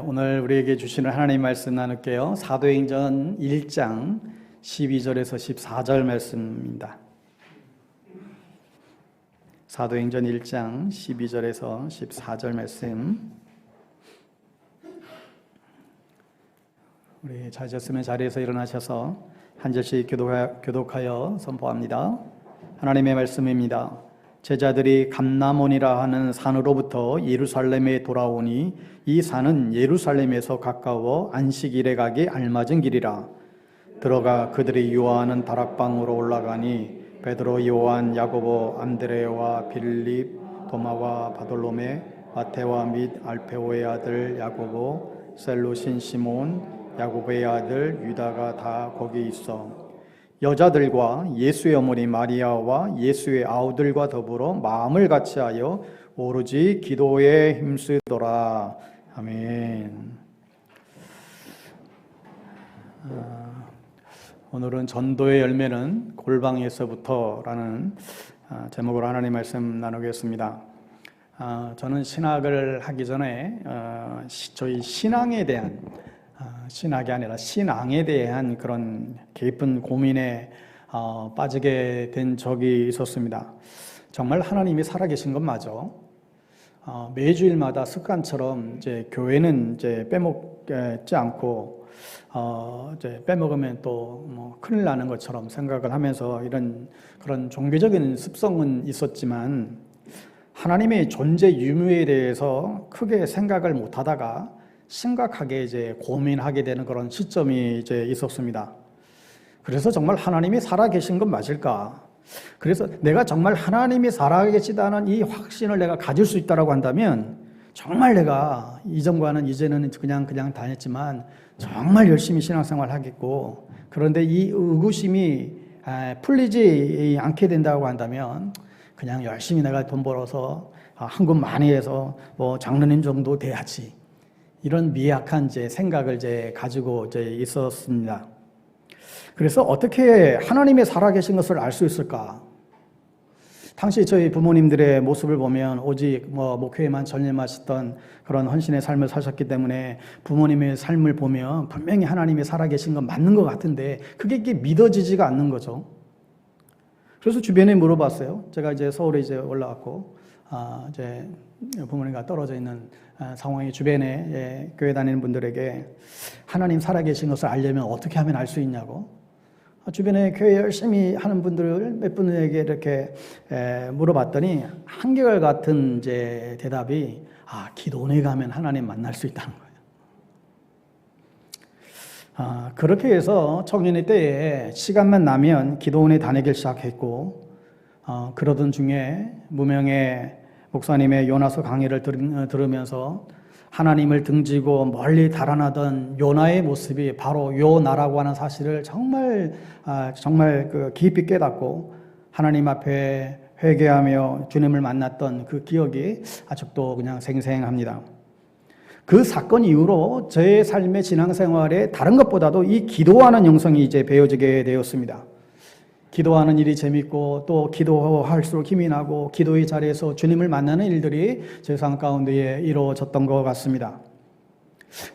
오늘 우리에게 주시는 하나님 말씀 나눌게요. 사도행전 1장 12절에서 14절 말씀입니다. 사도행전 1장 12절에서 14절 말씀. 우리 찾으셨으면 자리에서 일어나셔서 한 절씩 교독하여 선포합니다. 하나님의 말씀입니다. 제자들이 감람원이라 하는 산으로부터 예루살렘에 돌아오니 이 산은 예루살렘에서 가까워 안식일에 가기 알맞은 길이라. 들어가 그들이 유하는 다락방으로 올라가니 베드로, 요한, 야고보, 안드레와 빌립, 도마와 바돌로메, 마테와 및 알페오의 아들 야고보, 셀로신 시몬, 야고보의 아들 유다가 다 거기 있어. 여자들과 예수의 어머니 마리아와 예수의 아우들과 더불어 마음을 같이하여 오로지 기도에 힘쓰더라. 아멘. 오늘은 전도의 열매는 골방에서부터라는 제목으로 하나님 말씀 나누겠습니다. 저는 신학을 하기 전에 저희 신앙에 대한 신학이 아니라 신앙에 대한 그런 깊은 고민에 빠지게 된 적이 있었습니다. 정말 하나님이 살아계신 건 맞아. 매주일마다 습관처럼 이제 교회는 이제 빼먹지 않고 이제 빼먹으면 또 뭐 큰일 나는 것처럼 생각을 하면서 이런 그런 종교적인 습성은 있었지만 하나님의 존재 유무에 대해서 크게 생각을 못하다가 심각하게 이제 고민하게 되는 그런 시점이 이제 있었습니다. 그래서 정말 하나님이 살아계신 건 맞을까? 그래서 내가 정말 하나님이 살아계시다는 이 확신을 내가 가질 수 있다라고 한다면 정말 내가 이전과는 이제는 그냥 다녔지만 정말 열심히 신앙생활 하겠고, 그런데 이 의구심이 풀리지 않게 된다고 한다면 그냥 열심히 내가 돈 벌어서 헌금 많이 해서 뭐 장로님 정도 돼야지, 이런 미약한 이제 생각을 이제 가지고 이제 있었습니다. 그래서 어떻게 하나님의 살아계신 것을 알 수 있을까? 당시 저희 부모님들의 모습을 보면 오직 목회에만 전념하셨던 그런 헌신의 삶을 사셨기 때문에 부모님의 삶을 보면 분명히 하나님이 살아계신 건 맞는 것 같은데 그게 믿어지지가 않는 거죠. 그래서 주변에 물어봤어요. 제가 이제 서울에 이제 올라왔고 이제 부모님과 떨어져 있는 상황이 주변에 교회 다니는 분들에게 하나님 살아계신 것을 알려면 어떻게 하면 알 수 있냐고, 주변에 교회 열심히 하는 분들 몇 분에게 이렇게 물어봤더니 한결같은 이제 대답이 기도원에 가면 하나님 만날 수 있다는 거예요. 그렇게 해서 청년의 때에 시간만 나면 기도원에 다니기 시작했고, 그러던 중에 무명의 목사님의 요나서 강의를 들으면서 하나님을 등지고 멀리 달아나던 요나의 모습이 바로 요나라고 하는 사실을 정말 깊이 깨닫고 하나님 앞에 회개하며 주님을 만났던 그 기억이 아직도 그냥 생생합니다. 그 사건 이후로 저의 삶의 신앙생활에 다른 것보다도 이 기도하는 영성이 이제 배워지게 되었습니다. 기도하는 일이 재밌고 또 기도할수록 힘이 나고 기도의 자리에서 주님을 만나는 일들이 제 삶 가운데에 이루어졌던 것 같습니다.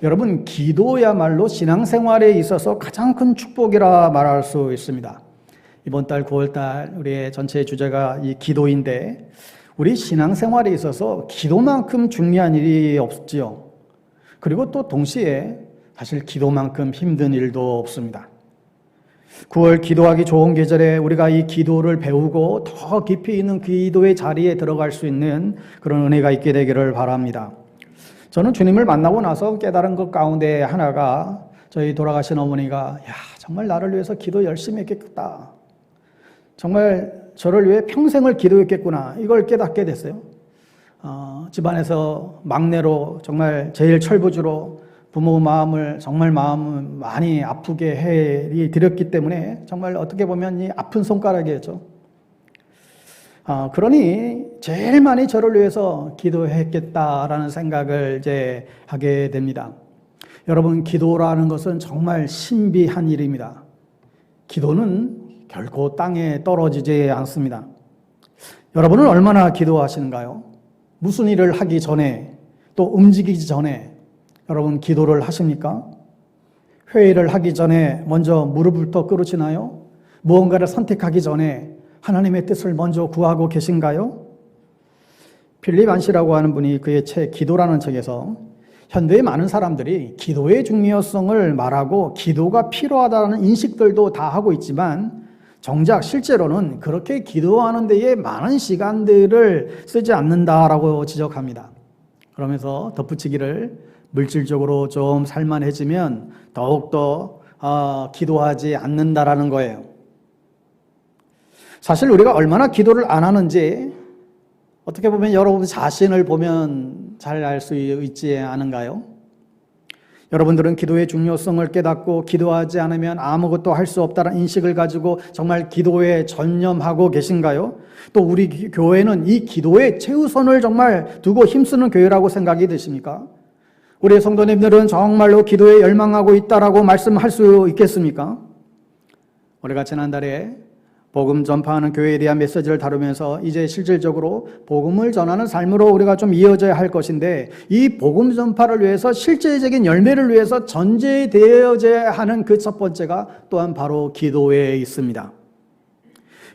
여러분, 기도야말로 신앙생활에 있어서 가장 큰 축복이라 말할 수 있습니다. 이번 달 9월달 우리의 전체 주제가 이 기도인데, 우리 신앙생활에 있어서 기도만큼 중요한 일이 없지요. 그리고 또 동시에 사실 기도만큼 힘든 일도 없습니다. 9월 기도하기 좋은 계절에 우리가 이 기도를 배우고 더 깊이 있는 기도의 자리에 들어갈 수 있는 그런 은혜가 있게 되기를 바랍니다. 저는 주님을 만나고 나서 깨달은 것 가운데 하나가, 저희 돌아가신 어머니가 정말 나를 위해서 기도 열심히 했겠다, 정말 저를 위해 평생을 기도했겠구나, 이걸 깨닫게 됐어요. 집안에서 막내로 정말 제일 철부지로 부모 마음을 많이 아프게 해드렸기 때문에 정말 어떻게 보면 이 아픈 손가락이었죠. 그러니 제일 많이 저를 위해서 기도했겠다라는 생각을 이제 하게 됩니다. 여러분, 기도라는 것은 정말 신비한 일입니다. 기도는 결코 땅에 떨어지지 않습니다. 여러분은 얼마나 기도하시는가요? 무슨 일을 하기 전에, 또 움직이기 전에 여러분 기도를 하십니까? 회의를 하기 전에 먼저 무릎부터 꿇으시나요? 무언가를 선택하기 전에 하나님의 뜻을 먼저 구하고 계신가요? 필립 안시라고 하는 분이 그의 책 기도라는 책에서 현대의 많은 사람들이 기도의 중요성을 말하고 기도가 필요하다는 인식들도 다 하고 있지만 정작 실제로는 그렇게 기도하는 데에 많은 시간들을 쓰지 않는다라고 지적합니다. 그러면서 덧붙이기를 물질적으로 좀 살만해지면 더욱더 기도하지 않는다라는 거예요. 사실 우리가 얼마나 기도를 안 하는지 어떻게 보면 여러분 자신을 보면 잘 알 수 있지 않은가요? 여러분들은 기도의 중요성을 깨닫고 기도하지 않으면 아무것도 할 수 없다는 인식을 가지고 정말 기도에 전념하고 계신가요? 또 우리 교회는 이 기도에 최우선을 정말 두고 힘쓰는 교회라고 생각이 드십니까? 우리 성도님들은 정말로 기도에 열망하고 있다라고 말씀할 수 있겠습니까? 우리가 지난달에 복음 전파하는 교회에 대한 메시지를 다루면서 이제 실질적으로 복음을 전하는 삶으로 우리가 좀 이어져야 할 것인데 이 복음 전파를 위해서 실제적인 열매를 위해서 전제되어져야 하는 그 첫 번째가 또한 바로 기도에 있습니다.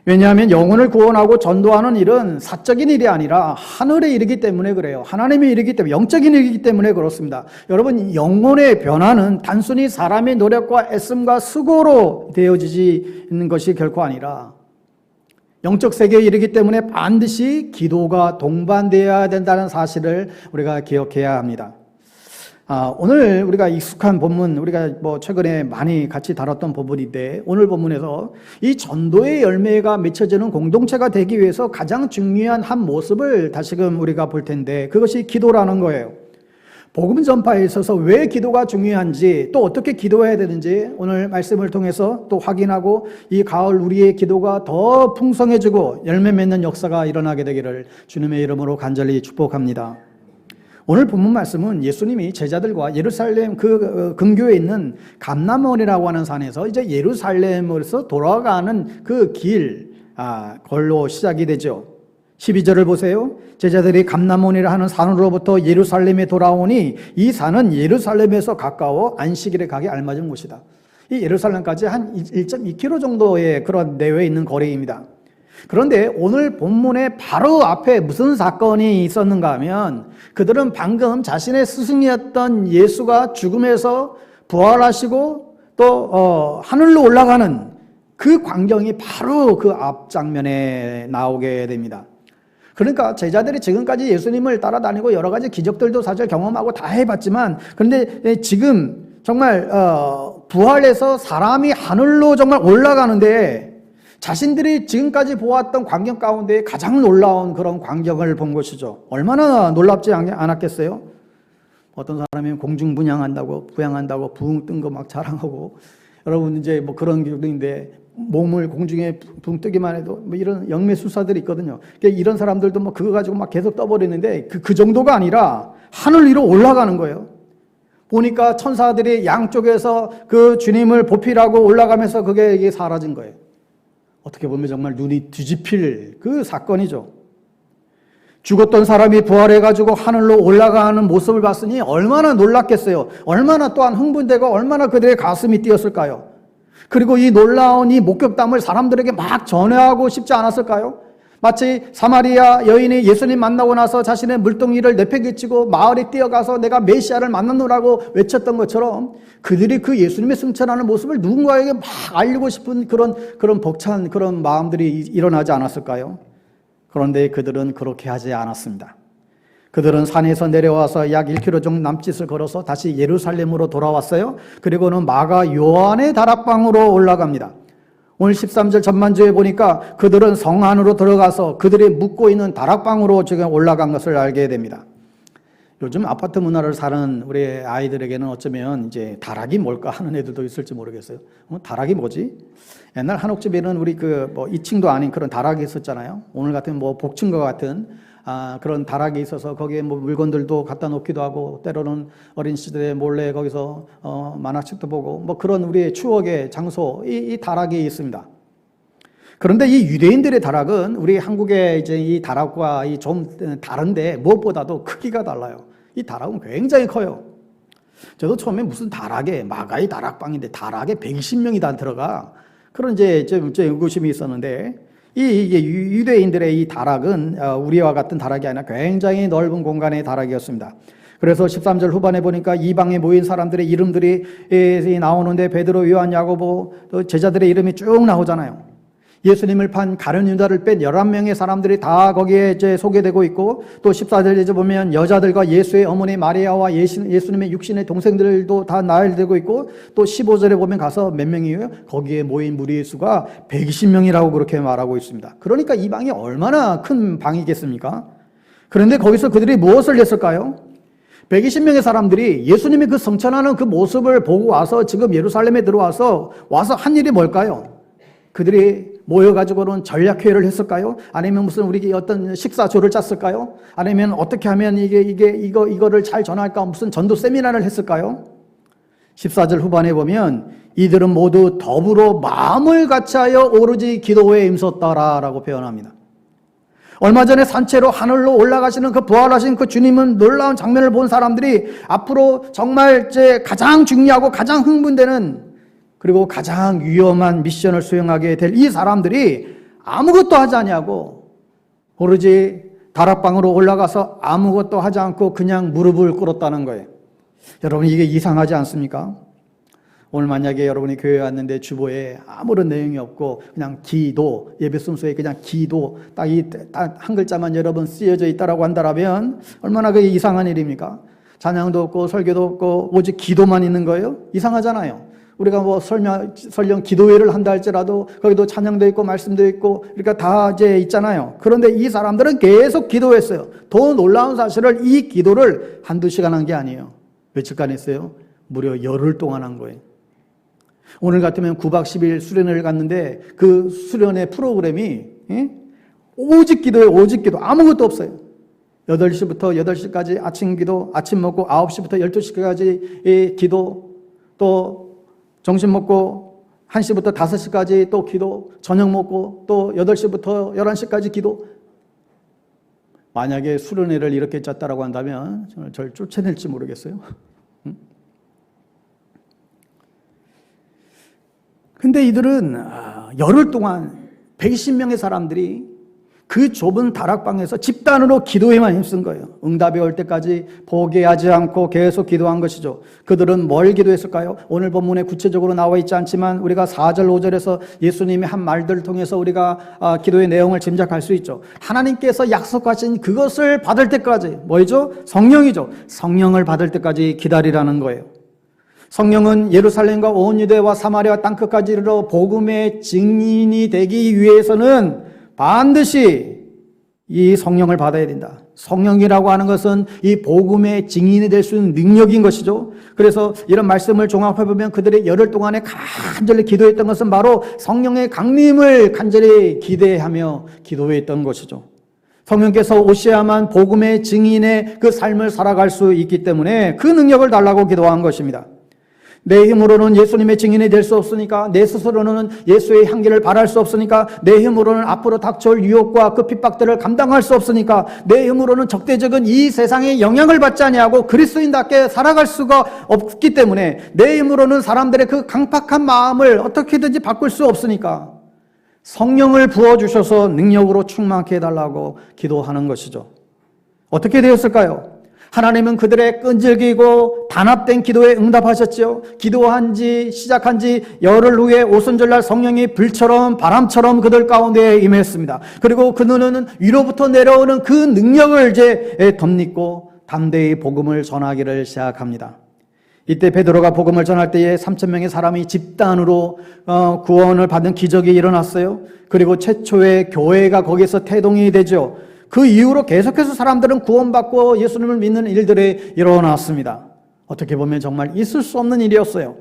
왜냐하면 영혼을 구원하고 전도하는 일은 사적인 일이 아니라 하늘의 일이기 때문에 그래요. 하나님의 일이기 때문에, 영적인 일이기 때문에 그렇습니다. 여러분, 영혼의 변화는 단순히 사람의 노력과 애씀과 수고로 되어지지 있는 것이 결코 아니라 영적 세계의 일이기 때문에 반드시 기도가 동반되어야 된다는 사실을 우리가 기억해야 합니다. 오늘 우리가 익숙한 본문, 우리가 최근에 많이 같이 다뤘던 본문인데 오늘 본문에서 이 전도의 열매가 맺혀지는 공동체가 되기 위해서 가장 중요한 한 모습을 다시금 우리가 볼 텐데 그것이 기도라는 거예요. 복음 전파에 있어서 왜 기도가 중요한지 또 어떻게 기도해야 되는지 오늘 말씀을 통해서 또 확인하고 이 가을 우리의 기도가 더 풍성해지고 열매 맺는 역사가 일어나게 되기를 주님의 이름으로 간절히 축복합니다. 오늘 본문 말씀은 예수님이 제자들과 예루살렘 그 근교에 있는 감람원이라고 하는 산에서 이제 예루살렘으로서 돌아가는 그 길, 걸로 시작이 되죠. 12절을 보세요. 제자들이 감람원이라 하는 산으로부터 예루살렘에 돌아오니 이 산은 예루살렘에서 가까워 안식일에 가기 알맞은 곳이다. 이 예루살렘까지 한 1.2km 정도의 그런 내외에 있는 거리입니다. 그런데 오늘 본문의 바로 앞에 무슨 사건이 있었는가 하면 그들은 방금 자신의 스승이었던 예수가 죽음에서 부활하시고 또 하늘로 올라가는 그 광경이 바로 그 앞 장면에 나오게 됩니다. 그러니까 제자들이 지금까지 예수님을 따라다니고 여러 가지 기적들도 사실 경험하고 다 해봤지만 그런데 지금 정말 부활해서 사람이 하늘로 정말 올라가는데 자신들이 지금까지 보았던 광경 가운데 가장 놀라운 그런 광경을 본 것이죠. 얼마나 놀랍지 않았겠어요? 어떤 사람이 공중분양한다고 부양한다고 붕 뜬 거 막 자랑하고 여러분 이제 그런 기록인데 몸을 공중에 붕 뜨기만 해도 이런 영매술사들이 있거든요. 그러니까 이런 사람들도 그거 가지고 막 계속 떠버리는데 그 정도가 아니라 하늘 위로 올라가는 거예요. 보니까 천사들이 양쪽에서 그 주님을 보필하고 올라가면서 그게 사라진 거예요. 어떻게 보면 정말 눈이 뒤집힐 그 사건이죠. 죽었던 사람이 부활해가지고 하늘로 올라가는 모습을 봤으니 얼마나 놀랐겠어요. 얼마나 또한 흥분되고 얼마나 그들의 가슴이 뛰었을까요. 그리고 이 놀라운 이 목격담을 사람들에게 막 전해하고 싶지 않았을까요? 마치 사마리아 여인이 예수님 만나고 나서 자신의 물동이를 내팽개치고 마을에 뛰어가서 내가 메시아를 만나노라고 외쳤던 것처럼 그들이 그 예수님의 승천하는 모습을 누군가에게 막 알리고 싶은 그런 벅찬 그런 마음들이 일어나지 않았을까요? 그런데 그들은 그렇게 하지 않았습니다. 그들은 산에서 내려와서 약 1km 정도 남짓을 걸어서 다시 예루살렘으로 돌아왔어요. 그리고는 마가 요한의 다락방으로 올라갑니다. 오늘 13절 전반주에 보니까 그들은 성 안으로 들어가서 그들이 묵고 있는 다락방으로 지금 올라간 것을 알게 됩니다. 요즘 아파트 문화를 사는 우리 아이들에게는 어쩌면 이제 다락이 뭘까 하는 애들도 있을지 모르겠어요. 다락이 뭐지? 옛날 한옥집에는 우리 2층도 아닌 그런 다락이 있었잖아요. 오늘 같은 복층과 같은 그런 다락이 있어서 거기에 물건들도 갖다 놓기도 하고 때로는 어린 시절에 몰래 거기서 만화책도 보고 그런 우리의 추억의 장소 이 다락이 있습니다. 그런데 이 유대인들의 다락은 우리 한국의 이제 이 다락과 좀 다른데 무엇보다도 크기가 달라요. 이 다락은 굉장히 커요. 저도 처음에 무슨 다락에, 마가의 다락방인데 다락에 120명이 다 들어가. 그런 이제 좀 의구심이 있었는데, 이게 유대인들의 이 다락은 우리와 같은 다락이 아니라 굉장히 넓은 공간의 다락이었습니다. 그래서 13절 후반에 보니까 이방에 모인 사람들의 이름들이 나오는데 베드로, 요한, 야고보, 또 제자들의 이름이 쭉 나오잖아요. 예수님을 판 가룟 유다를 뺀 11명의 사람들이 다 거기에 이제 소개되고 있고, 또 14절에 보면 여자들과 예수의 어머니 마리아와 예수님의 육신의 동생들도 다 나열되고 있고, 또 15절에 보면 가서 몇 명이에요? 거기에 모인 무리의 수가 120명이라고 그렇게 말하고 있습니다. 그러니까 이 방이 얼마나 큰 방이겠습니까? 그런데 거기서 그들이 무엇을 했을까요? 120명의 사람들이 예수님이 그 성천하는 그 모습을 보고 와서 지금 예루살렘에 들어와서 한 일이 뭘까요? 그들이 모여가지고는 전략회의를 했을까요? 아니면 무슨 우리 어떤 식사조를 짰을까요? 아니면 어떻게 하면 이거를 잘 전할까? 무슨 전도 세미나를 했을까요? 14절 후반에 보면 이들은 모두 더불어 마음을 같이하여 오로지 기도에 임섰더라라고 표현합니다. 얼마 전에 산채로 하늘로 올라가시는 그 부활하신 그 주님은 놀라운 장면을 본 사람들이 앞으로 정말 가장 중요하고 가장 흥분되는, 그리고 가장 위험한 미션을 수행하게 될 이 사람들이 아무것도 하지 아니하고 오로지 다락방으로 올라가서 아무것도 하지 않고 그냥 무릎을 꿇었다는 거예요. 여러분, 이게 이상하지 않습니까? 오늘 만약에 여러분이 교회에 왔는데 주보에 아무런 내용이 없고 그냥 기도, 예배 순서에 그냥 기도 딱 한 글자만 여러 번 쓰여져 있다라고 한다면 얼마나 그게 이상한 일입니까? 찬양도 없고 설교도 없고 오직 기도만 있는 거예요? 이상하잖아요. 우리가 뭐 설령 기도회를 한다 할지라도 거기도 찬양도 있고 말씀도 있고 그러니까 다 이제 있잖아요. 그런데 이 사람들은 계속 기도했어요. 더 놀라운 사실은 이 기도를 한두 시간 한 게 아니에요. 며칠간 했어요? 무려 열흘 동안 한 거예요. 오늘 같으면 9박 10일 수련회를 갔는데 그 수련회 프로그램이 오직 기도예요. 오직 기도. 아무것도 없어요. 8시부터 8시까지 아침 기도, 아침 먹고 9시부터 12시까지 기도, 또 점심 먹고 1시부터 5시까지 또 기도, 저녁 먹고 또 8시부터 11시까지 기도. 만약에 수련회를 이렇게 짰다라고 한다면 저를 쫓아낼지 모르겠어요. 근데 이들은 열흘 동안 120명의 사람들이 그 좁은 다락방에서 집단으로 기도에만 힘쓴 거예요. 응답이 올 때까지 포기하지 않고 계속 기도한 것이죠. 그들은 뭘 기도했을까요? 오늘 본문에 구체적으로 나와 있지 않지만 우리가 4절 5절에서 예수님이 한 말들을 통해서 우리가 기도의 내용을 짐작할 수 있죠. 하나님께서 약속하신 그것을 받을 때까지, 뭐죠? 성령이죠. 성령을 받을 때까지 기다리라는 거예요. 성령은 예루살렘과 온 유대와 사마리아 땅끝까지 이르러 복음의 증인이 되기 위해서는 반드시 이 성령을 받아야 된다. 성령이라고 하는 것은 이 복음의 증인이 될 수 있는 능력인 것이죠. 그래서 이런 말씀을 종합해보면 그들의 열흘 동안에 간절히 기도했던 것은 바로 성령의 강림을 간절히 기대하며 기도했던 것이죠. 성령께서 오셔야만 복음의 증인의 그 삶을 살아갈 수 있기 때문에 그 능력을 달라고 기도한 것입니다. 내 힘으로는 예수님의 증인이 될 수 없으니까, 내 스스로는 예수의 향기를 발할 수 없으니까, 내 힘으로는 앞으로 닥쳐올 유혹과 그 핍박들을 감당할 수 없으니까, 내 힘으로는 적대적인 이 세상에 영향을 받지 아니하고 그리스도인답게 살아갈 수가 없기 때문에, 내 힘으로는 사람들의 그 강팍한 마음을 어떻게든지 바꿀 수 없으니까 성령을 부어주셔서 능력으로 충만케 해달라고 기도하는 것이죠. 어떻게 되었을까요? 하나님은 그들의 끈질기고 단합된 기도에 응답하셨지요. 시작한 지 열흘 후에 오순절날 성령이 불처럼 바람처럼 그들 가운데 임했습니다. 그리고 그들은 위로부터 내려오는 그 능력을 이제 덧입고 담대히 복음을 전하기를 시작합니다. 이때 베드로가 복음을 전할 때에 3,000명의 사람이 집단으로 구원을 받는 기적이 일어났어요. 그리고 최초의 교회가 거기서 태동이 되죠. 그 이후로 계속해서 사람들은 구원받고 예수님을 믿는 일들이 일어났습니다. 어떻게 보면 정말 있을 수 없는 일이었어요.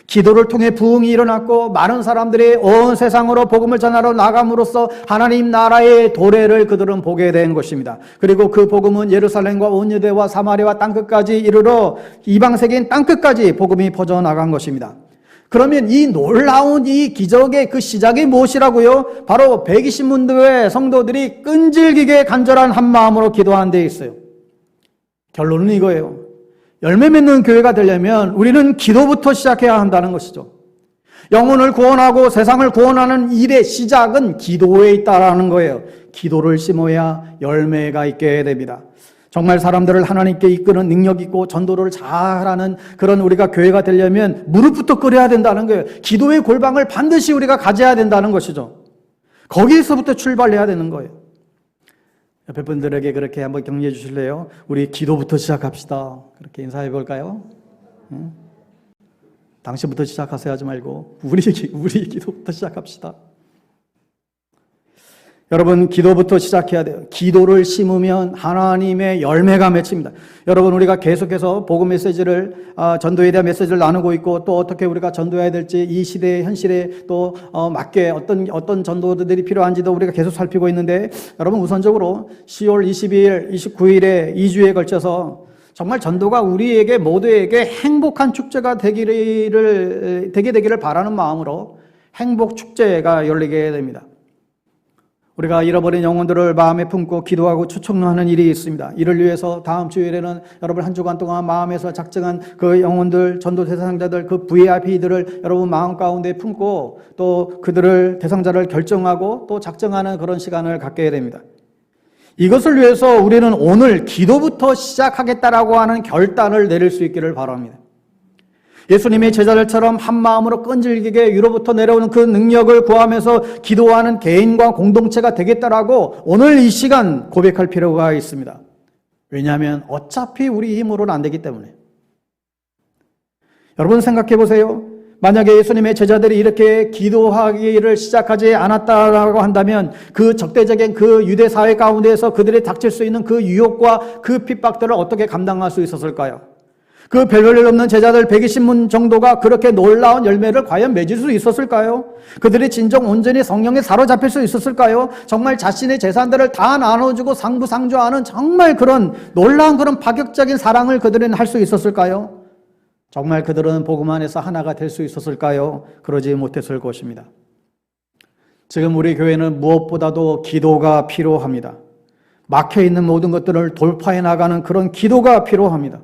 기도를 통해 부흥이 일어났고 많은 사람들이 온 세상으로 복음을 전하러 나감으로써 하나님 나라의 도래를 그들은 보게 된 것입니다. 그리고 그 복음은 예루살렘과 온 유대와 사마리아 땅끝까지 이르러 이방 세계인 땅끝까지 복음이 퍼져나간 것입니다. 그러면 이 놀라운 이 기적의 그 시작이 무엇이라고요? 바로 120문도의 성도들이 끈질기게 간절한 한 마음으로 기도한 데 있어요. 결론은 이거예요. 열매 맺는 교회가 되려면 우리는 기도부터 시작해야 한다는 것이죠. 영혼을 구원하고 세상을 구원하는 일의 시작은 기도에 있다라는 거예요. 기도를 심어야 열매가 있게 됩니다. 정말 사람들을 하나님께 이끄는 능력 있고 전도를 잘하는 그런 우리가 교회가 되려면 무릎부터 꿇어야 된다는 거예요. 기도의 골방을 반드시 우리가 가져야 된다는 것이죠. 거기에서부터 출발해야 되는 거예요. 옆에 분들에게 그렇게 한번 격려해 주실래요? 우리 기도부터 시작합시다. 그렇게 인사해 볼까요? 응? 당신부터 시작하세요 하지 말고 우리 기도부터 시작합시다. 여러분, 기도부터 시작해야 돼요. 기도를 심으면 하나님의 열매가 맺힙니다. 여러분, 우리가 계속해서 복음 메시지를, 전도에 대한 메시지를 나누고 있고, 또 어떻게 우리가 전도해야 될지, 이 시대의 현실에 또 맞게 어떤 전도들이 필요한지도 우리가 계속 살피고 있는데, 여러분, 우선적으로 10월 22일, 29일에 2주에 걸쳐서 정말 전도가 우리에게 모두에게 행복한 축제가 되게 되기를 바라는 마음으로 행복 축제가 열리게 됩니다. 우리가 잃어버린 영혼들을 마음에 품고 기도하고 추청하는 일이 있습니다. 이를 위해서 다음 주일에는 여러분 한 주간 동안 마음에서 작정한 그 영혼들, 전도 대상자들, 그 VIP들을 여러분 마음 가운데 품고 또 그들을 대상자를 결정하고 또 작정하는 그런 시간을 갖게 됩니다. 이것을 위해서 우리는 오늘 기도부터 시작하겠다라고 하는 결단을 내릴 수 있기를 바랍니다. 예수님의 제자들처럼 한 마음으로 끈질기게 위로부터 내려오는 그 능력을 구하면서 기도하는 개인과 공동체가 되겠다라고 오늘 이 시간 고백할 필요가 있습니다. 왜냐하면 어차피 우리 힘으로는 안 되기 때문에. 여러분 생각해 보세요. 만약에 예수님의 제자들이 이렇게 기도하기를 시작하지 않았다라고 한다면 그 적대적인 그 유대 사회 가운데에서 그들이 닥칠 수 있는 그 유혹과 그 핍박들을 어떻게 감당할 수 있었을까요? 그 별볼일 없는 제자들 120문 정도가 그렇게 놀라운 열매를 과연 맺을 수 있었을까요? 그들이 진정 온전히 성령에 사로잡힐 수 있었을까요? 정말 자신의 재산들을 다 나눠주고 상부상조하는 정말 그런 놀라운 그런 파격적인 사랑을 그들은 할 수 있었을까요? 정말 그들은 복음 안에서 하나가 될 수 있었을까요? 그러지 못했을 것입니다. 지금 우리 교회는 무엇보다도 기도가 필요합니다. 막혀있는 모든 것들을 돌파해 나가는 그런 기도가 필요합니다.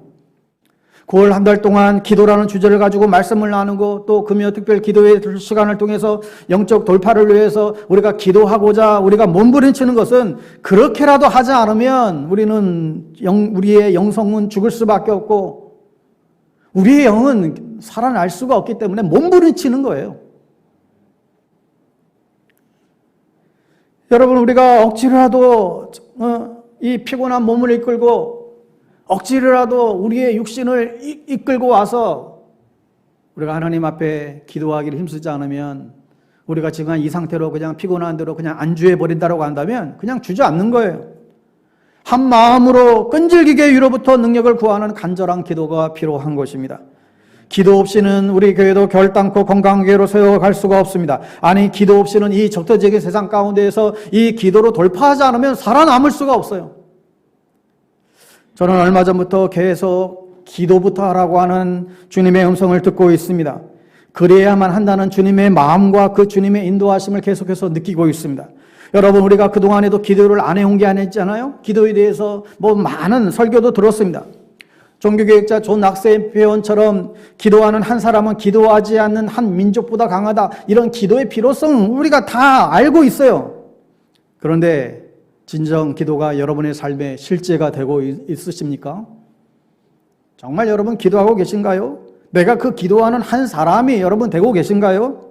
9월 한 달 동안 기도라는 주제를 가지고 말씀을 나누고 또 금요 특별 기도의 시간을 통해서 영적 돌파를 위해서 우리가 기도하고자 우리가 몸부림치는 것은 그렇게라도 하지 않으면 우리의 영성은 죽을 수밖에 없고 우리의 영은 살아날 수가 없기 때문에 몸부림치는 거예요. 여러분, 우리가 억지로라도 이 피곤한 몸을 이끌고 억지로라도 우리의 육신을 이끌고 와서 우리가 하나님 앞에 기도하기를 힘쓰지 않으면 우리가 지금 이 상태로 그냥 피곤한 대로 그냥 안주해 버린다고 한다면 그냥 주저앉는 거예요. 한 마음으로 끈질기게 위로부터 능력을 구하는 간절한 기도가 필요한 것입니다. 기도 없이는 우리 교회도 결단코 건강한 교회로 세워갈 수가 없습니다. 아니, 기도 없이는 이 적대적인 세상 가운데에서 이 기도로 돌파하지 않으면 살아남을 수가 없어요. 저는 얼마 전부터 계속 기도부터 하라고 하는 주님의 음성을 듣고 있습니다. 그래야만 한다는 주님의 마음과 그 주님의 인도하심을 계속해서 느끼고 있습니다. 여러분, 우리가 그동안에도 기도를 안 해온 게 아니잖아요. 기도에 대해서 많은 설교도 들었습니다. 종교개혁자 존 낙세 표현처럼 기도하는 한 사람은 기도하지 않는 한 민족보다 강하다. 이런 기도의 필요성은 우리가 다 알고 있어요. 그런데 진정 기도가 여러분의 삶에 실제가 되고 있으십니까? 정말 여러분 기도하고 계신가요? 내가 그 기도하는 한 사람이 여러분 되고 계신가요?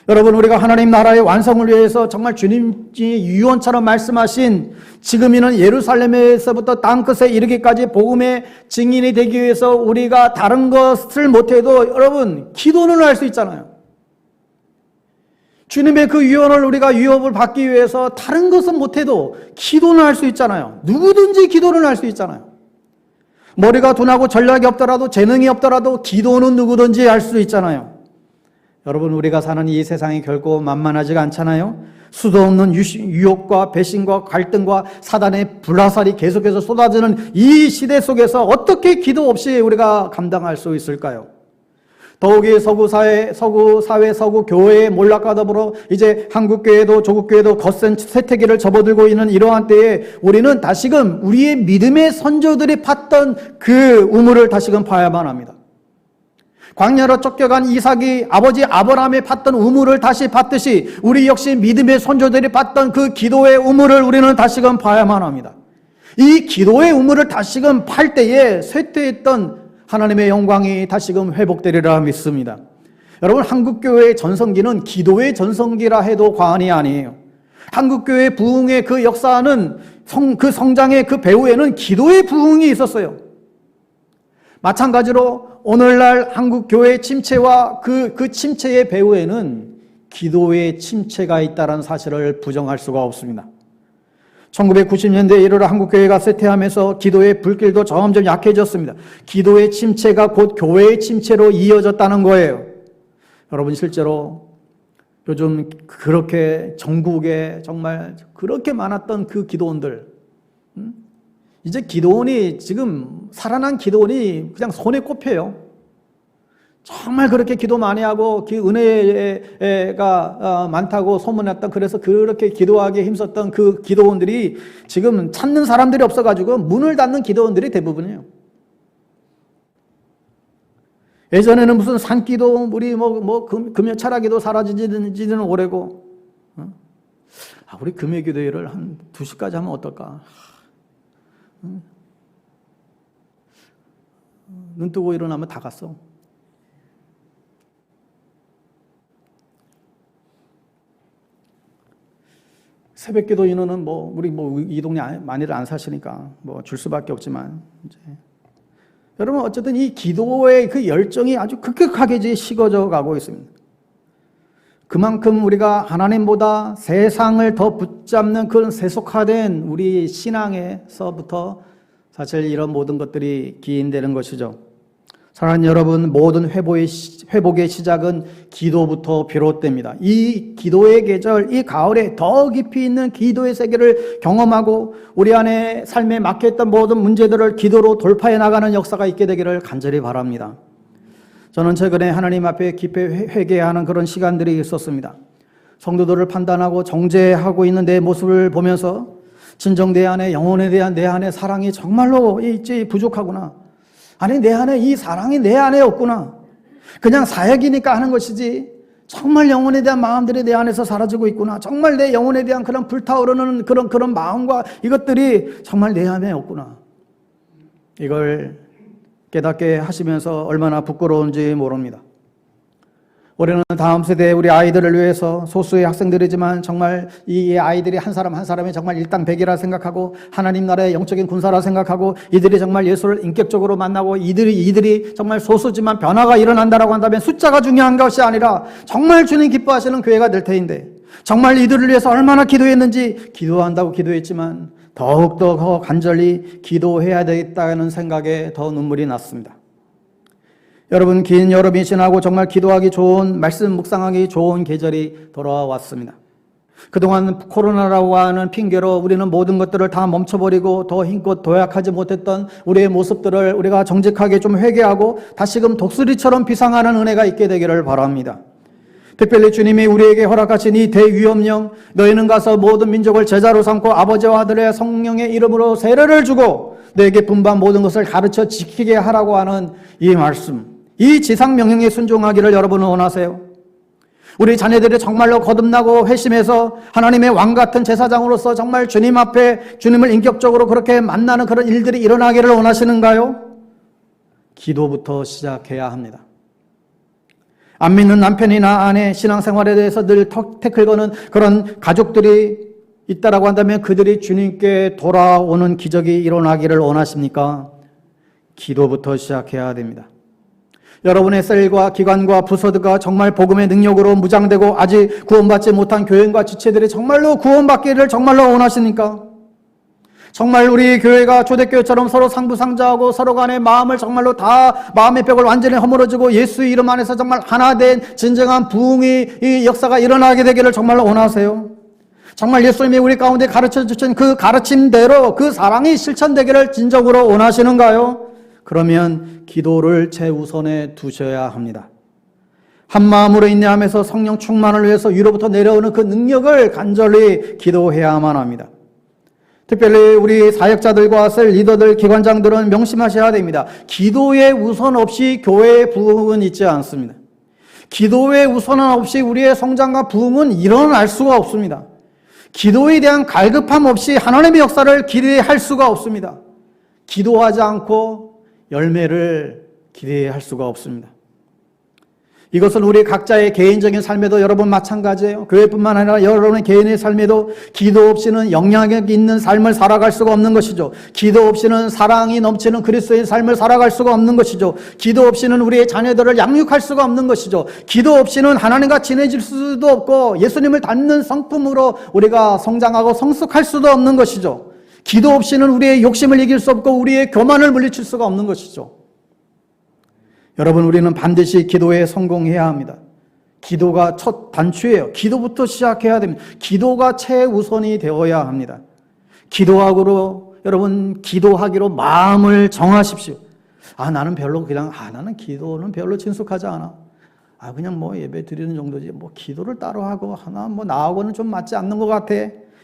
여러분, 우리가 하나님 나라의 완성을 위해서 정말 주님이 유언처럼 말씀하신 지금이는 예루살렘에서부터 땅끝에 이르기까지 복음의 증인이 되기 위해서 우리가 다른 것을 못해도 여러분 기도는 할 수 있잖아요. 주님의 그 유언을 우리가 유업을 받기 위해서 다른 것은 못해도 기도는 할 수 있잖아요. 누구든지 기도는 할 수 있잖아요. 머리가 둔하고 전략이 없더라도 재능이 없더라도 기도는 누구든지 할 수 있잖아요. 여러분, 우리가 사는 이 세상이 결코 만만하지가 않잖아요. 수도 없는 유혹과 배신과 갈등과 사단의 불화살이 계속해서 쏟아지는 이 시대 속에서 어떻게 기도 없이 우리가 감당할 수 있을까요? 더욱이 서구 교회의 몰락과 더불어 이제 한국교회도 조국교회도 거센 쇠퇴기를 접어들고 있는 이러한 때에 우리는 다시금 우리의 믿음의 선조들이 팠던 그 우물을 다시금 파야만 합니다. 광야로 쫓겨간 이삭이 아버지 아브라함이 팠던 우물을 다시 팠듯이 우리 역시 믿음의 선조들이 팠던 그 기도의 우물을 우리는 다시금 파야만 합니다. 이 기도의 우물을 다시금 팔 때에 쇠퇴했던 하나님의 영광이 다시금 회복되리라 믿습니다. 여러분, 한국교회의 전성기는 기도의 전성기라 해도 과언이 아니에요. 한국교회 부흥의 그 역사는 그 성장의 그 배후에는 기도의 부흥이 있었어요. 마찬가지로 오늘날 한국교회의 침체와 그 침체의 배후에는 기도의 침체가 있다는 사실을 부정할 수가 없습니다. 1990년대에 이르러 한국교회가 쇠퇴하면서 기도의 불길도 점점 약해졌습니다. 기도의 침체가 곧 교회의 침체로 이어졌다는 거예요. 여러분, 실제로 요즘 그렇게 전국에 정말 그렇게 많았던 그 기도원들, 이제 기도원이 지금 살아난 기도원이 그냥 손에 꼽혀요. 정말 그렇게 기도 많이 하고 은혜가 많다고 소문났던, 그래서 그렇게 기도하기에 힘썼던 그 기도원들이 지금 찾는 사람들이 없어가지고 문을 닫는 기도원들이 대부분이에요. 예전에는 무슨 산기도 우리 금요 철학기도 사라지지는 오래고, 우리 금요기도회를 한 2시까지 하면 어떨까? 눈 뜨고 일어나면 다 갔어. 새벽기도 인원은 우리 이 동네 많이들 안 사시니까 줄 수밖에 없지만, 이제 여러분, 어쨌든 이 기도의 그 열정이 아주 급격하게 식어져 가고 있습니다. 그만큼 우리가 하나님보다 세상을 더 붙잡는 그런 세속화된 우리 신앙에서부터 사실 이런 모든 것들이 기인되는 것이죠. 사랑하는 여러분, 모든 회복의 시작은 기도부터 비롯됩니다. 이 기도의 계절, 이 가을에 더 깊이 있는 기도의 세계를 경험하고 우리 안에 삶에 막혀있던 모든 문제들을 기도로 돌파해 나가는 역사가 있게 되기를 간절히 바랍니다. 저는 최근에 하나님 앞에 깊이 회개하는 그런 시간들이 있었습니다. 성도들을 판단하고 정죄하고 있는 내 모습을 보면서 진정 내 안에, 영혼에 대한 내 안에 사랑이 정말로 있지 부족하구나. 아니, 내 안에 이 사랑이 내 안에 없구나. 그냥 사역이니까 하는 것이지 정말 영혼에 대한 마음들이 내 안에서 사라지고 있구나. 정말 내 영혼에 대한 그런 불타오르는 그런 마음과 이것들이 정말 내 안에 없구나. 이걸 깨닫게 하시면서 얼마나 부끄러운지 모릅니다. 우리는 다음 세대 우리 아이들을 위해서 소수의 학생들이지만 정말 이 아이들이 한 사람 한 사람이 정말 일당백이라 생각하고 하나님 나라의 영적인 군사라 생각하고 이들이 정말 예수를 인격적으로 만나고 이들이 정말 소수지만 변화가 일어난다라고 한다면 숫자가 중요한 것이 아니라 정말 주님 기뻐하시는 교회가 될 테인데, 정말 이들을 위해서 얼마나 기도했는지, 기도한다고 기도했지만 더욱더 더 간절히 기도해야 되겠다는 생각에 더 눈물이 났습니다. 여러분, 긴 여름이 지나고 정말 기도하기 좋은, 말씀 묵상하기 좋은 계절이 돌아왔습니다. 그동안 코로나라고 하는 핑계로 우리는 모든 것들을 다 멈춰버리고 더 힘껏 도약하지 못했던 우리의 모습들을 우리가 정직하게 좀 회개하고 다시금 독수리처럼 비상하는 은혜가 있게 되기를 바랍니다. 특별히 주님이 우리에게 허락하신 이 대위엄령, 너희는 가서 모든 민족을 제자로 삼고 아버지와 아들의 성령의 이름으로 세례를 주고 너에게 분반 모든 것을 가르쳐 지키게 하라고 하는 이 말씀, 이 지상명령에 순종하기를 여러분은 원하세요? 우리 자녀들이 정말로 거듭나고 회심해서 하나님의 왕같은 제사장으로서 정말 주님 앞에 주님을 인격적으로 그렇게 만나는 그런 일들이 일어나기를 원하시는가요? 기도부터 시작해야 합니다. 안 믿는 남편이나 아내, 신앙생활에 대해서 늘 태클 거는 그런 가족들이 있다라고 한다면 그들이 주님께 돌아오는 기적이 일어나기를 원하십니까? 기도부터 시작해야 됩니다. 여러분의 셀과 기관과 부서드가 정말 복음의 능력으로 무장되고 아직 구원받지 못한 교인과 지체들이 정말로 구원받기를 정말로 원하십니까? 정말 우리 교회가 초대교회처럼 서로 상부상자하고 서로 간의 마음을 정말로 다 마음의 벽을 완전히 허물어지고 예수의 이름 안에서 정말 하나 된 진정한 부흥의 이 역사가 일어나게 되기를 정말로 원하세요? 정말 예수님이 우리 가운데 가르쳐 주신 그 가르침대로 그 사랑이 실천되기를 진정으로 원하시는가요? 그러면 기도를 최우선에 두셔야 합니다. 한 마음으로 인내하면서 성령 충만을 위해서 위로부터 내려오는 그 능력을 간절히 기도해야만 합니다. 특별히 우리 사역자들과 셀 리더들, 기관장들은 명심하셔야 됩니다. 기도의 우선 없이 교회의 부흥은 있지 않습니다. 기도의 우선은 없이 우리의 성장과 부흥은 일어날 수가 없습니다. 기도에 대한 갈급함 없이 하나님의 역사를 기대할 수가 없습니다. 기도하지 않고 열매를 기대할 수가 없습니다. 이것은 우리 각자의 개인적인 삶에도 여러분 마찬가지예요. 교회뿐만 아니라 여러분의 개인의 삶에도 기도 없이는 영향력 있는 삶을 살아갈 수가 없는 것이죠. 기도 없이는 사랑이 넘치는 그리스도의 삶을 살아갈 수가 없는 것이죠. 기도 없이는 우리의 자녀들을 양육할 수가 없는 것이죠. 기도 없이는 하나님과 친해질 수도 없고 예수님을 닮는 성품으로 우리가 성장하고 성숙할 수도 없는 것이죠. 기도 없이는 우리의 욕심을 이길 수 없고 우리의 교만을 물리칠 수가 없는 것이죠. 여러분, 우리는 반드시 기도에 성공해야 합니다. 기도가 첫 단추예요. 기도부터 시작해야 됩니다. 기도가 최우선이 되어야 합니다. 기도하기로, 여러분, 기도하기로 마음을 정하십시오. 나는 별로 나는 기도는 별로 친숙하지 않아. 그냥 예배 드리는 정도지. 기도를 따로 하고 나하고는 좀 맞지 않는 것 같아.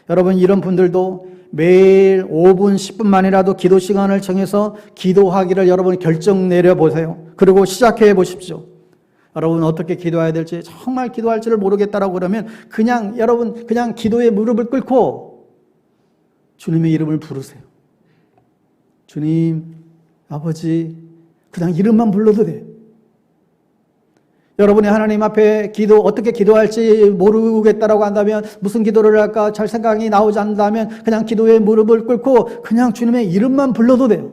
여러분, 이런 분들도 매일 5분, 10분만이라도 기도 시간을 정해서 기도하기를 여러분이 결정 내려보세요. 그리고 시작해 보십시오. 여러분, 어떻게 기도해야 될지 정말 기도할지를 모르겠다라고 그러면 여러분 그냥 기도에 무릎을 꿇고 주님의 이름을 부르세요. 주님, 아버지, 그냥 이름만 불러도 돼요. 여러분이 하나님 앞에 어떻게 기도할지 모르겠다라고 한다면, 무슨 기도를 할까 잘 생각이 나오지 않는다면 그냥 기도에 무릎을 꿇고 그냥 주님의 이름만 불러도 돼요.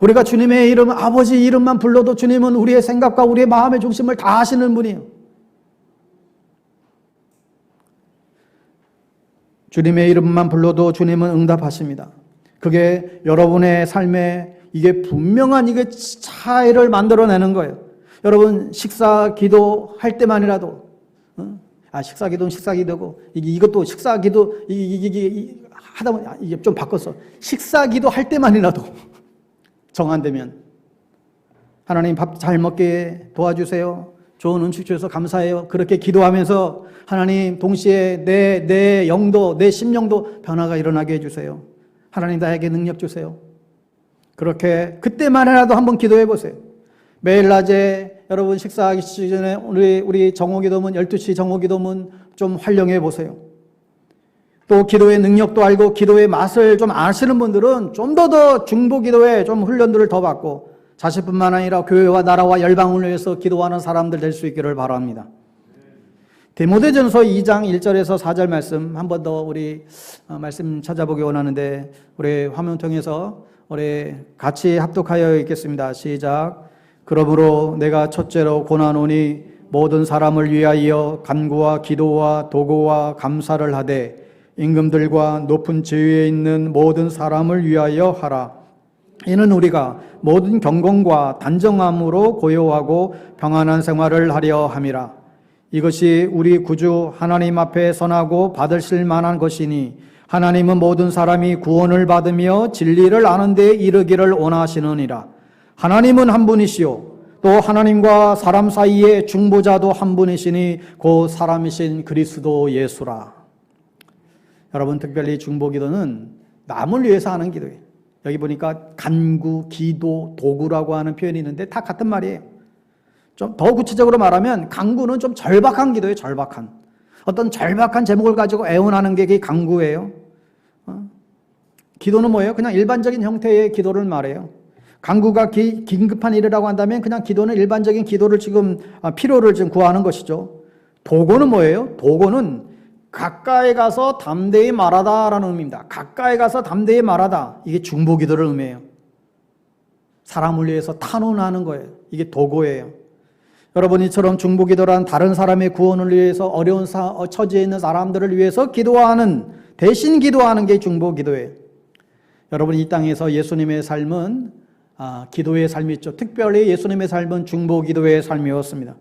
우리가 주님의 이름, 아버지 이름만 불러도 주님은 우리의 생각과 우리의 마음의 중심을 다 아시는 분이에요. 주님의 이름만 불러도 주님은 응답하십니다. 그게 여러분의 삶에 이게 분명한 차이를 만들어내는 거예요. 여러분, 식사 기도 할 때만이라도, 식사 기도는 식사 기도고, 이것도 식사 기도, 하다 보니, 이게 좀 바꿨어. 식사 기도 할 때만이라도, 정한되면, 하나님 밥 잘 먹게 도와주세요. 좋은 음식 주셔서 감사해요. 그렇게 기도하면서, 하나님 동시에 내 영도, 내 심령도 변화가 일어나게 해주세요. 하나님 나에게 능력 주세요. 그렇게, 그때만이라도 한번 기도해 보세요. 매일 낮에 여러분 식사하기 전에 우리 정오기도문 12시 정오기도문 좀 활용해 보세요. 또 기도의 능력도 알고 기도의 맛을 좀 아시는 분들은 좀 더 중보기도에 좀 훈련들을 더 받고 자신뿐만 아니라 교회와 나라와 열방을 위해서 기도하는 사람들 될 수 있기를 바랍니다. 디모데전서 2장 1절에서 4절 말씀 한 번 더 우리 말씀 찾아보기 원하는데 우리 화면 통해서 우리 같이 합독하여 읽겠습니다. 시작. 그러므로 내가 첫째로 권하노니 모든 사람을 위하여 간구와 기도와 도구와 감사를 하되 임금들과 높은 지위에 있는 모든 사람을 위하여 하라. 이는 우리가 모든 경건과 단정함으로 고요하고 평안한 생활을 하려 함이라. 이것이 우리 구주 하나님 앞에 선하고 받으실 만한 것이니 하나님은 모든 사람이 구원을 받으며 진리를 아는 데 이르기를 원하시느니라. 하나님은 한 분이시요 또 하나님과 사람 사이의 중보자도 한 분이시니 곧 사람이신 그리스도 예수라. 여러분, 특별히 중보기도는 남을 위해서 하는 기도예요. 여기 보니까 간구, 기도, 도구라고 하는 표현이 있는데 다 같은 말이에요. 좀 더 구체적으로 말하면 간구는 좀 절박한 기도예요. 절박한 어떤 절박한 제목을 가지고 애원하는 게 간구예요. 기도는 뭐예요? 그냥 일반적인 형태의 기도를 말해요. 간구가 긴급한 일이라고 한다면 그냥 기도는 일반적인 기도를 지금 필요를 지금 구하는 것이죠. 도구는 뭐예요? 도구는 가까이 가서 담대히 말하다라는 의미입니다. 가까이 가서 담대히 말하다. 이게 중보기도를 의미해요. 사람을 위해서 탄원하는 거예요. 이게 도구예요. 여러분, 이처럼 중보기도란 다른 사람의 구원을 위해서 어려운 처지에 있는 사람들을 위해서 대신 기도하는 게 중보기도예요. 여러분, 이 땅에서 예수님의 삶은 기도의 삶이 있죠. 특별히 예수님의 삶은 중보기도의 삶이었습니다.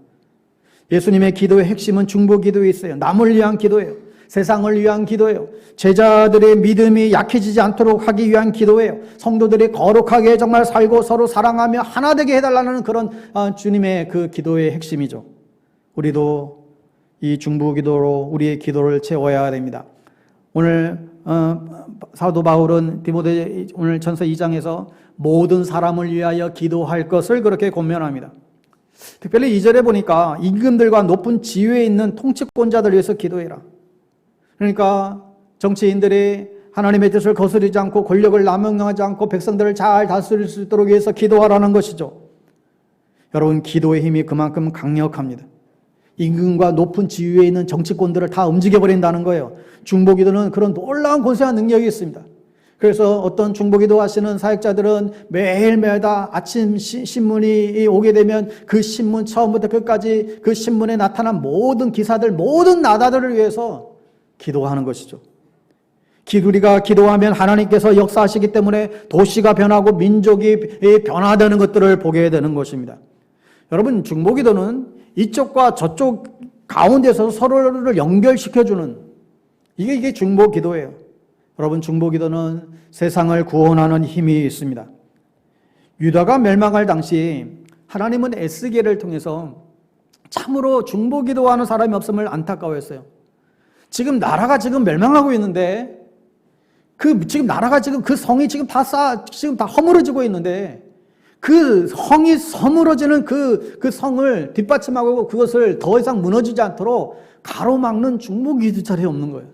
예수님의 기도의 핵심은 중보기도에 있어요. 남을 위한 기도예요. 세상을 위한 기도예요. 제자들의 믿음이 약해지지 않도록 하기 위한 기도예요. 성도들이 거룩하게 정말 살고 서로 사랑하며 하나 되게 해달라는 그런 주님의 그 기도의 핵심이죠. 우리도 이 중보기도로 우리의 기도를 채워야 됩니다. 오늘 사도 바울은 디모데 오늘 전서 2장에서 모든 사람을 위하여 기도할 것을 그렇게 권면합니다. 특별히 2절에 보니까 임금들과 높은 지위에 있는 통치권자들 위해서 기도해라. 그러니까 정치인들이 하나님의 뜻을 거스르지 않고 권력을 남용하지 않고 백성들을 잘 다스릴 수 있도록 위해서 기도하라는 것이죠. 여러분, 기도의 힘이 그만큼 강력합니다. 임금과 높은 지위에 있는 정치권들을 다 움직여버린다는 거예요. 중보기도는 그런 놀라운 권세와 능력이 있습니다. 그래서 어떤 중보기도 하시는 사역자들은 매일매일 아침 신문이 오게 되면 그 신문 처음부터 끝까지 그 신문에 나타난 모든 기사들, 모든 나라들을 위해서 기도하는 것이죠. 우리가 기도하면 하나님께서 역사하시기 때문에 도시가 변하고 민족이 변화되는 것들을 보게 되는 것입니다. 여러분, 중보기도는 이쪽과 저쪽 가운데서 서로를 연결시켜주는 이게 중보기도예요. 여러분, 중보기도는 세상을 구원하는 힘이 있습니다. 유다가 멸망할 당시 하나님은 에스겔을 통해서 참으로 중보기도하는 사람이 없음을 안타까워했어요. 지금 나라가 지금 멸망하고 있는데 지금 나라가 지금 그 성이 지금 다 허물어지고 있는데 그 성이 허물어지는 그 성을 뒷받침하고 그것을 더 이상 무너지지 않도록 가로막는 중보기도 자리에 없는 거예요.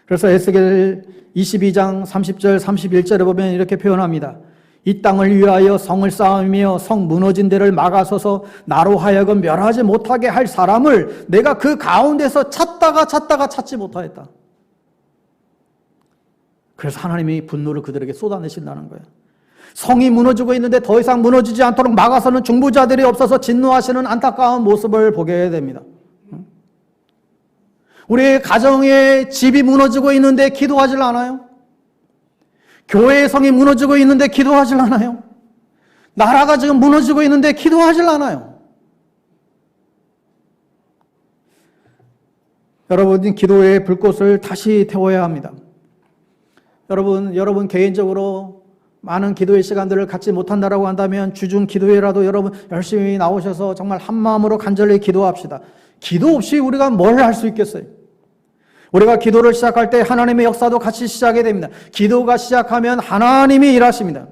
그래서 에스겔 22장 30절 31절에 보면 이렇게 표현합니다. 이 땅을 위하여 성을 쌓으며 성 무너진 데를 막아서서 나로 하여금 멸하지 못하게 할 사람을 내가 그 가운데서 찾다가 찾지 못하였다. 그래서 하나님이 분노를 그들에게 쏟아내신다는 거예요. 성이 무너지고 있는데 더 이상 무너지지 않도록 막아서는 중보자들이 없어서 진노하시는 안타까운 모습을 보게 됩니다. 우리의 가정의 집이 무너지고 있는데 기도하질 않아요? 교회의 성이 무너지고 있는데 기도하질 않아요? 나라가 지금 무너지고 있는데 기도하질 않아요? 여러분, 기도의 불꽃을 다시 태워야 합니다. 여러분 개인적으로 많은 기도의 시간들을 갖지 못한다라고 한다면 주중 기도회라도 여러분 열심히 나오셔서 정말 한 마음으로 간절히 기도합시다. 기도 없이 우리가 뭘 할 수 있겠어요? 우리가 기도를 시작할 때 하나님의 역사도 같이 시작이 됩니다. 기도가 시작하면 하나님이 일하십니다.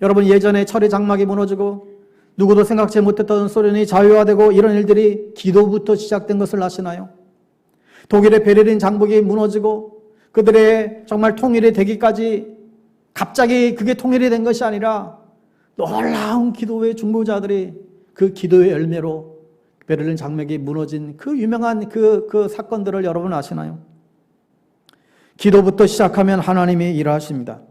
여러분, 예전에 철의 장막이 무너지고 누구도 생각지 못했던 소련이 자유화되고 이런 일들이 기도부터 시작된 것을 아시나요? 독일의 베를린 장벽이 무너지고 그들의 정말 통일이 되기까지 갑자기 그게 통일이 된 것이 아니라 놀라운 기도의 중보자들이 그 기도의 열매로 베를린 장벽이 무너진 그 유명한 그 사건들을 여러분 아시나요? 기도부터 시작하면 하나님이 일하십니다.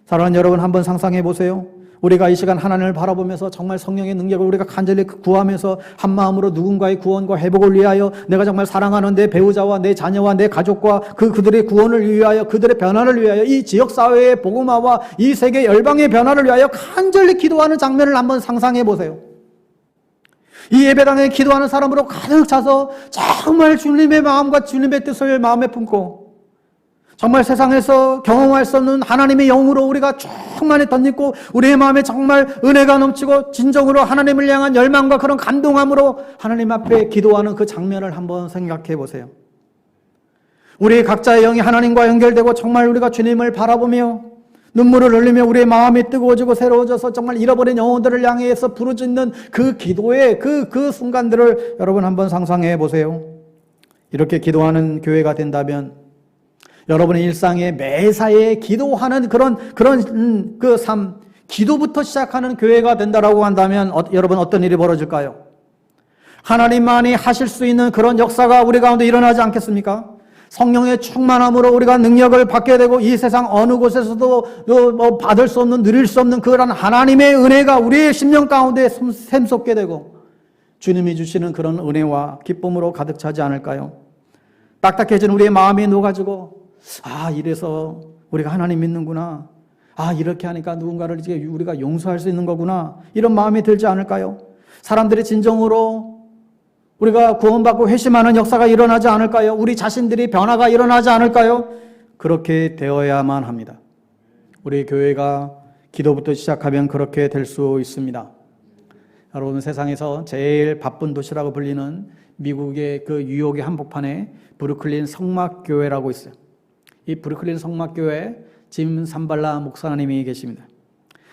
사랑하는 여러분, 한번 상상해 보세요. 우리가 이 시간 하나님을 바라보면서 정말 성령의 능력을 우리가 간절히 구하면서 한 마음으로 누군가의 구원과 회복을 위하여 내가 정말 사랑하는 내 배우자와 내 자녀와 내 가족과 그들의 구원을 위하여 그들의 변화를 위하여 이 지역사회의 복음화와 이 세계 열방의 변화를 위하여 간절히 기도하는 장면을 한번 상상해 보세요. 이 예배당에 기도하는 사람으로 가득 차서 정말 주님의 마음과 주님의 뜻을 마음에 품고 정말 세상에서 경험할 수 없는 하나님의 영으로 우리가 충만히 덧입고 우리의 마음에 정말 은혜가 넘치고 진정으로 하나님을 향한 열망과 그런 감동함으로 하나님 앞에 기도하는 그 장면을 한번 생각해 보세요. 우리 각자의 영이 하나님과 연결되고 정말 우리가 주님을 바라보며 눈물을 흘리며 우리의 마음이 뜨거워지고 새로워져서 정말 잃어버린 영혼들을 향해서 부르짖는 그 기도의 그 순간들을 여러분 한번 상상해 보세요. 이렇게 기도하는 교회가 된다면 여러분의 일상에 매사에 기도하는 그런 그 삶, 기도부터 시작하는 교회가 된다라고 한다면 여러분 어떤 일이 벌어질까요? 하나님만이 하실 수 있는 그런 역사가 우리 가운데 일어나지 않겠습니까? 성령의 충만함으로 우리가 능력을 받게 되고 이 세상 어느 곳에서도 받을 수 없는, 누릴 수 없는 그런 하나님의 은혜가 우리의 심령 가운데 샘솟게 되고 주님이 주시는 그런 은혜와 기쁨으로 가득 차지 않을까요? 딱딱해진 우리의 마음이 녹아지고 이래서 우리가 하나님 믿는구나. 이렇게 하니까 누군가를 이제 우리가 용서할 수 있는 거구나. 이런 마음이 들지 않을까요? 사람들이 진정으로 우리가 구원받고 회심하는 역사가 일어나지 않을까요? 우리 자신들이 변화가 일어나지 않을까요? 그렇게 되어야만 합니다. 우리 교회가 기도부터 시작하면 그렇게 될 수 있습니다. 여러분, 세상에서 제일 바쁜 도시라고 불리는 미국의 그 뉴욕의 한복판에 브루클린 성막교회라고 있어요. 이 브루클린 성막교회 짐 산발라 목사님이 계십니다.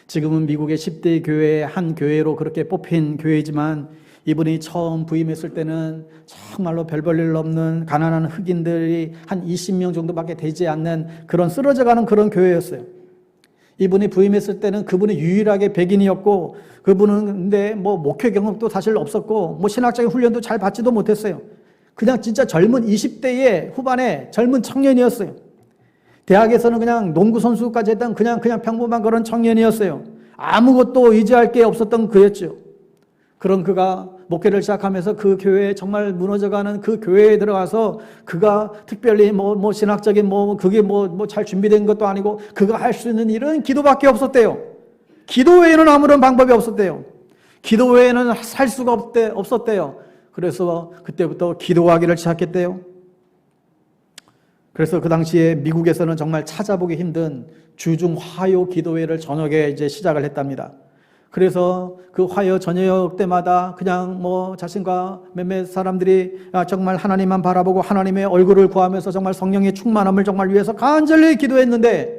지금은 미국의 10대 교회의 한 교회로 그렇게 뽑힌 교회지만 이분이 처음 부임했을 때는 정말로 별 볼 일 없는 가난한 흑인들이 한 20명 정도밖에 되지 않는 그런 쓰러져가는 그런 교회였어요. 이분이 부임했을 때는 그분이 유일하게 백인이었고, 그분은 근데 뭐 목회 경험도 사실 없었고, 뭐 신학적인 훈련도 잘 받지도 못했어요. 그냥 진짜 젊은 20대의 후반에 젊은 청년이었어요. 대학에서는 그냥 농구 선수까지 했던 그냥 평범한 그런 청년이었어요. 아무것도 의지할 게 없었던 그였죠. 그런 그가 목회를 시작하면서 그 교회에 정말 무너져가는 그 교회에 들어가서 그가 특별히 뭐 신학적인 그게 잘 준비된 것도 아니고 그가 할 수 있는 일은 기도밖에 없었대요. 기도 외에는 아무런 방법이 없었대요. 기도 외에는 살 수가 없었대요. 그래서 그때부터 기도하기를 시작했대요. 그래서 그 당시에 미국에서는 정말 찾아보기 힘든 주중 화요 기도회를 저녁에 이제 시작을 했답니다. 그래서 그 화요 저녁 때마다 그냥 자신과 몇몇 사람들이 정말 하나님만 바라보고 하나님의 얼굴을 구하면서 정말 성령의 충만함을 정말 위해서 간절히 기도했는데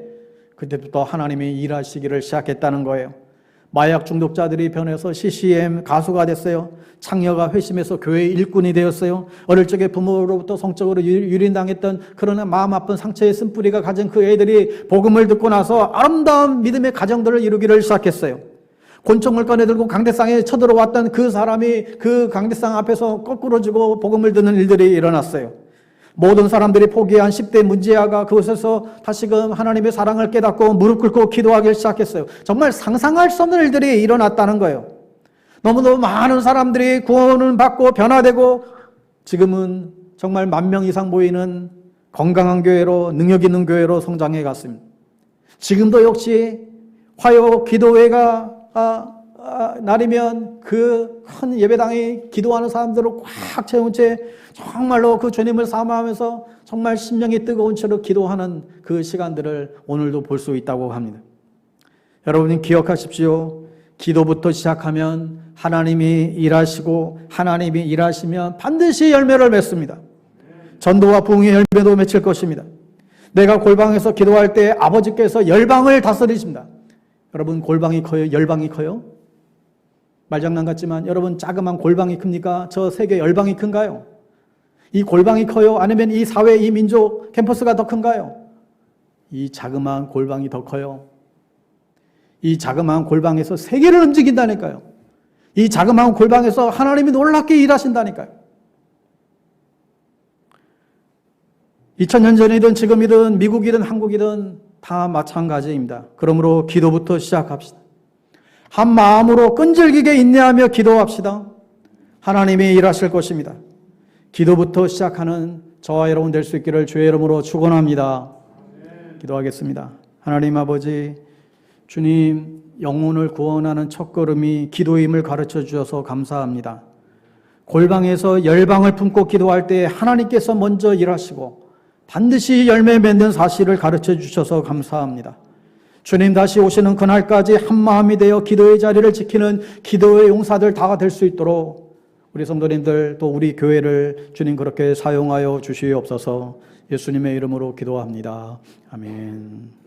그때부터 하나님이 일하시기를 시작했다는 거예요. 마약 중독자들이 변해서 CCM 가수가 됐어요. 창녀가 회심해서 교회 일꾼이 되었어요. 어릴 적에 부모로부터 성적으로 유린당했던 그런 마음 아픈 상처의 쓴뿌리가 가진 그 애들이 복음을 듣고 나서 아름다운 믿음의 가정들을 이루기를 시작했어요. 권총을 꺼내들고 강대상에 쳐들어왔던 그 사람이 그 강대상 앞에서 거꾸로 지고 복음을 듣는 일들이 일어났어요. 모든 사람들이 포기한 10대 문제아가 그곳에서 다시금 하나님의 사랑을 깨닫고 무릎 꿇고 기도하기 시작했어요. 정말 상상할 수 없는 일들이 일어났다는 거예요. 너무너무 많은 사람들이 구원을 받고 변화되고 지금은 정말 10,000명 이상 모이는 건강한 교회로, 능력 있는 교회로 성장해 갔습니다. 지금도 역시 화요 기도회가 날이면 그 큰 예배당에 기도하는 사람들로 꽉 채운 채 정말로 그 주님을 사모하면서 정말 심령이 뜨거운 채로 기도하는 그 시간들을 오늘도 볼 수 있다고 합니다. 여러분이 기억하십시오. 기도부터 시작하면 하나님이 일하시고 하나님이 일하시면 반드시 열매를 맺습니다. 전도와 부흥의 열매도 맺힐 것입니다. 내가 골방에서 기도할 때 아버지께서 열방을 다스리십니다. 여러분, 골방이 커요? 열방이 커요? 말장난 같지만 여러분, 자그마한 골방이 큽니까? 저 세계 열방이 큰가요? 이 골방이 커요? 아니면 이 사회, 이 민족 캠퍼스가 더 큰가요? 이 자그마한 골방이 더 커요. 이 자그마한 골방에서 세계를 움직인다니까요. 이 자그마한 골방에서 하나님이 놀랍게 일하신다니까요. 2000년 전이든 지금이든 미국이든 한국이든 다 마찬가지입니다. 그러므로 기도부터 시작합시다. 한 마음으로 끈질기게 인내하며 기도합시다. 하나님이 일하실 것입니다. 기도부터 시작하는 저와 여러분 될 수 있기를 주의 이름으로 축원합니다. 기도하겠습니다. 하나님 아버지, 주님, 영혼을 구원하는 첫걸음이 기도임을 가르쳐 주셔서 감사합니다. 골방에서 열방을 품고 기도할 때 하나님께서 먼저 일하시고 반드시 열매 맺는 사실을 가르쳐 주셔서 감사합니다. 주님 다시 오시는 그날까지 한마음이 되어 기도의 자리를 지키는 기도의 용사들 다 될 수 있도록 우리 성도님들 또 우리 교회를 주님 그렇게 사용하여 주시옵소서. 예수님의 이름으로 기도합니다. 아멘.